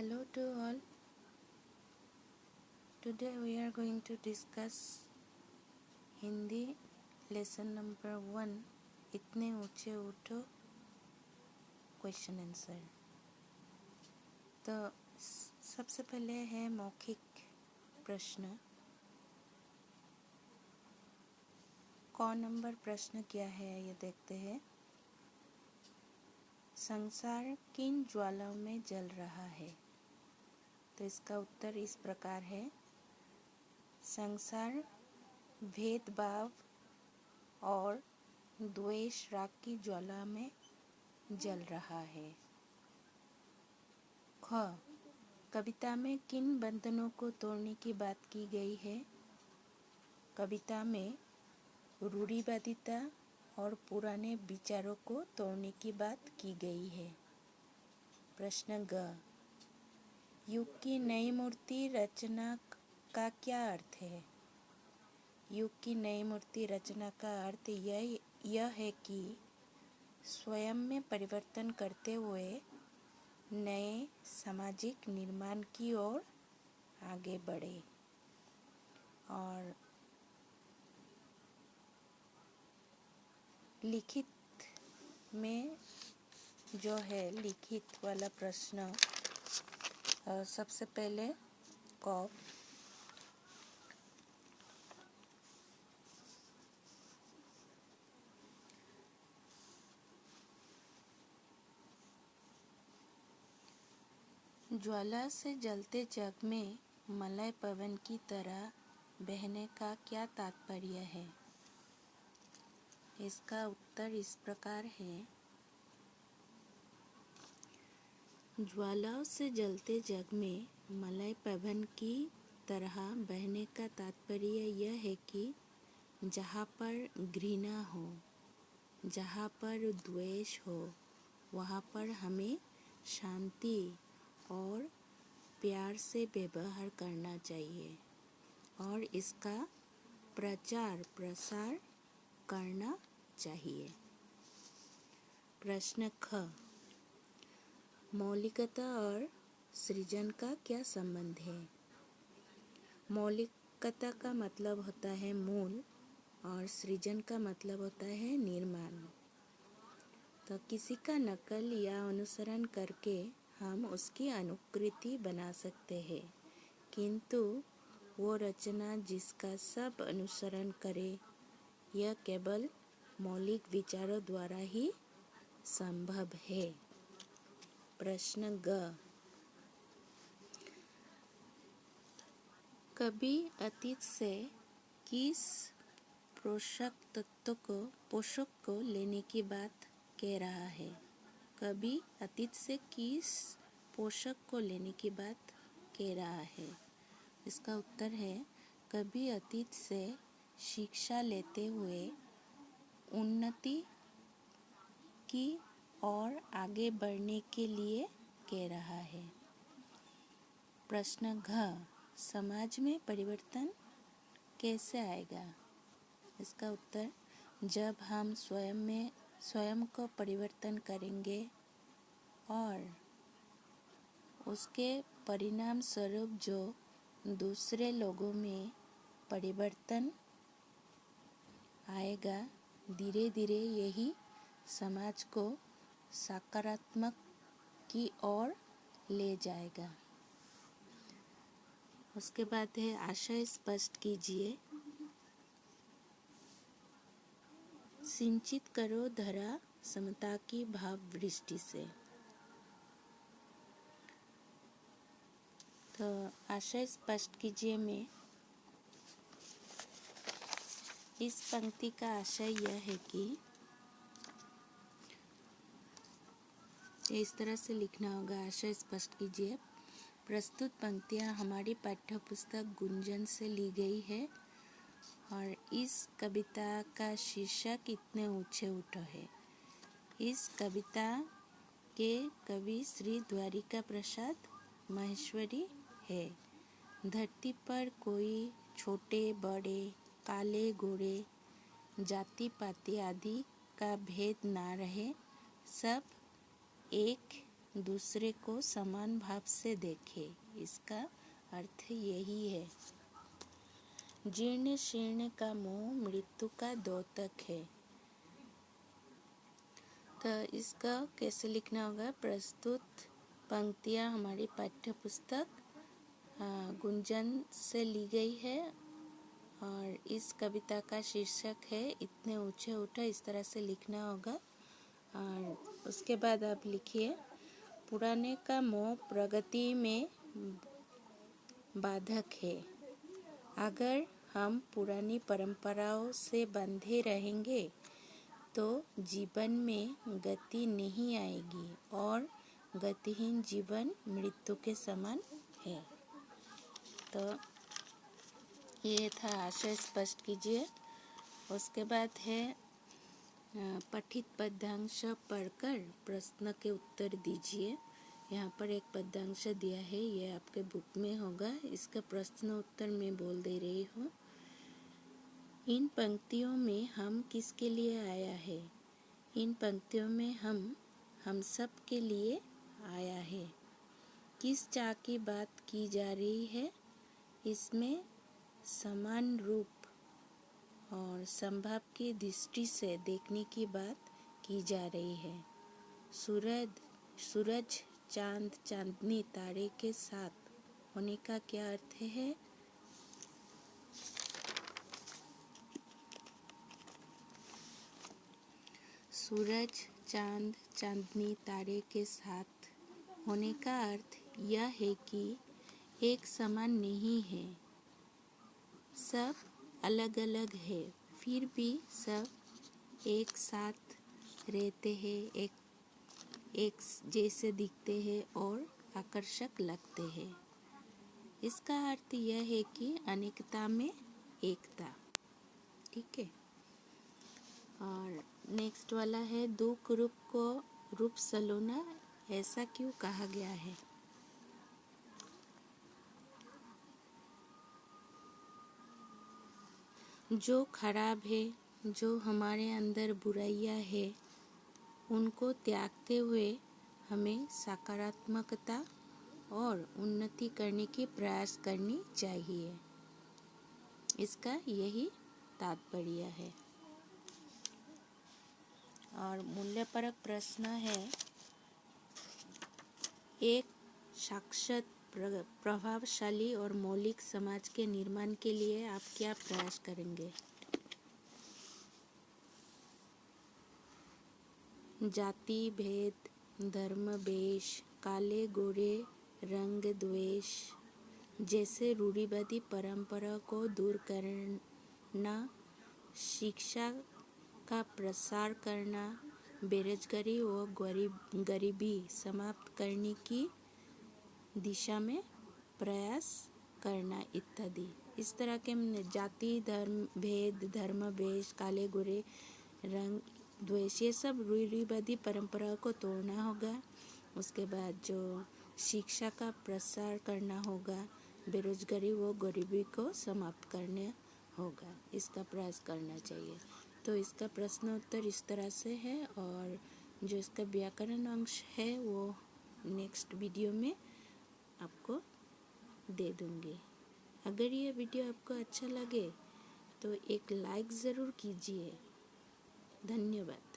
Hello to all. Today we are going to discuss Hindi lesson number 1 इतने ऊंचे उठो question answer. तो सबसे पहले है मौखिक प्रश्न। कौन नंबर प्रश्न क्या है ये देखते हैं। संसार किन ज्वालाओं में जल रहा है? तो इसका उत्तर इस प्रकार है। संसार भेदभाव और द्वेष राग की ज्वाला में जल रहा है। ख, कविता में किन बंधनों को तोड़ने की बात की गई है? कविता में रूढ़िवादिता और पुराने विचारों को तोड़ने की बात की गई है। प्रश्न ग, युग की नई मूर्ति रचना का क्या अर्थ है? युग की नई मूर्ति रचना का अर्थ यह है कि स्वयं में परिवर्तन करते हुए नए सामाजिक निर्माण की ओर आगे बढ़े। और लिखित में जो है लिखित वाला प्रश्न सबसे पहले क, ज्वाला से जलते जग में मलय पवन की तरह बहने का क्या तात्पर्य है? इसका उत्तर इस प्रकार है। ज्वालाओं से जलते जग में मलय पवन की तरह बहने का तात्पर्य यह है कि जहाँ पर घृणा हो, जहाँ पर द्वेष हो, वहाँ पर हमें शांति और प्यार से व्यवहार करना चाहिए और इसका प्रचार प्रसार करना चाहिए। प्रश्न ख, मौलिकता और सृजन का क्या संबंध है? मौलिकता का मतलब होता है मूल और सृजन का मतलब होता है निर्माण। तो किसी का नकल या अनुसरण करके हम उसकी अनुकृति बना सकते हैं, किंतु वो रचना जिसका सब अनुसरण करे यह केवल मौलिक विचारों द्वारा ही संभव है। प्रश्न ग, कवि अतीत से किस पोषक को लेने की बात कह रहा है? कवि अतीत से किस पोषक को लेने की बात कह रहा है? इसका उत्तर है, कवि अतीत से शिक्षा लेते हुए उन्नति की और आगे बढ़ने के लिए कह रहा है। प्रश्न घ, समाज में परिवर्तन कैसे आएगा? इसका उत्तर, जब हम स्वयं को परिवर्तन करेंगे और उसके परिणाम स्वरूप जो दूसरे लोगों में परिवर्तन आएगा, धीरे धीरे यही समाज को सकारात्मक की ओर ले जाएगा। उसके बाद है आशय स्पष्ट कीजिए। सिंचित करो धरा समता की भाव वृष्टि से। तो आशय स्पष्ट कीजिए में इस पंक्ति का आशय यह है कि इस तरह से लिखना होगा। आशय स्पष्ट कीजिए। प्रस्तुत पंक्तियाँ हमारी पाठ्यपुस्तक गुंजन से ली गई है और इस कविता का शीर्षक इतने ऊंचे उठो है। इस कविता के कवि श्री द्वारिका प्रसाद माहेश्वरी है। धरती पर कोई छोटे बड़े, काले गोरे, जाति पाति आदि का भेद ना रहे, सब एक दूसरे को समान भाव से देखे। इसका अर्थ यही है। जीर्ण शीर्ण का मोह मृत्यु का द्योतक है। तो इसका कैसे लिखना होगा? प्रस्तुत पंक्तियाँ हमारी पाठ्य पुस्तक गुंजन से ली गई है और इस कविता का शीर्षक है इतने ऊंचे उठा। इस तरह से लिखना होगा। और उसके बाद आप लिखिए, पुराने का मोह प्रगति में बाधक है। अगर हम पुरानी परंपराओं से बंधे रहेंगे तो जीवन में गति नहीं आएगी और गतिहीन जीवन मृत्यु के समान है। तो ये था, आशय स्पष्ट कीजिए। उसके बाद है पठित पद्यांश पढ़कर प्रश्न के उत्तर दीजिए। यहाँ पर एक पद्यांश दिया है, ये आपके बुक में होगा। इसका प्रश्न उत्तर मैं बोल दे रही हूँ। इन पंक्तियों में हम किसके लिए आया है? इन पंक्तियों में हम सब के लिए आया है। किस चाह की बात की जा रही है? इसमें समान रूप और संभाव की दृष्टि से देखने की बात की जा रही है। सूरज चांद चांदनी तारे के साथ होने का क्या अर्थ है? सूरज चांद चांदनी तारे के साथ होने का अर्थ यह है कि एक समान नहीं है, सब अलग अलग है, फिर भी सब एक साथ रहते हैं, एक जैसे दिखते हैं और आकर्षक लगते हैं। इसका अर्थ यह है कि अनेकता में एकता। ठीक है। और नेक्स्ट वाला है, दुख रूप को रूप सलोना ऐसा क्यों कहा गया है? जो खराब है, जो हमारे अंदर बुराइयां है, उनको त्यागते हुए हमें सकारात्मकता और उन्नति करने की प्रयास करनी चाहिए। इसका यही तात्पर्य है। और मूल्यपरक प्रश्न है, एक साक्षात प्रभावशाली और मौलिक समाज के निर्माण के लिए आप क्या प्रयास करेंगे? जाति भेद, धर्म वेश, काले गोरे रंग द्वेष जैसे रूढ़िवादी परंपरा को दूर करना, शिक्षा का प्रसार करना, बेरोजगारी व गरीबी समाप्त करने की दिशा में प्रयास करना इत्यादि। इस तरह के जाति धर्म भेद, धर्म वेश, काले गोरे रंग द्वेष, ये सब रूढ़िवादी परंपरा को तोड़ना होगा। उसके बाद जो शिक्षा का प्रसार करना होगा, बेरोजगारी व गरीबी को समाप्त करना होगा, इसका प्रयास करना चाहिए। तो इसका प्रश्न उत्तर इस तरह से है और जो इसका व्याकरण अंश है वो नेक्स्ट वीडियो में आपको दे दूँगी। अगर ये वीडियो आपको अच्छा लगे तो एक लाइक ज़रूर कीजिए। धन्यवाद।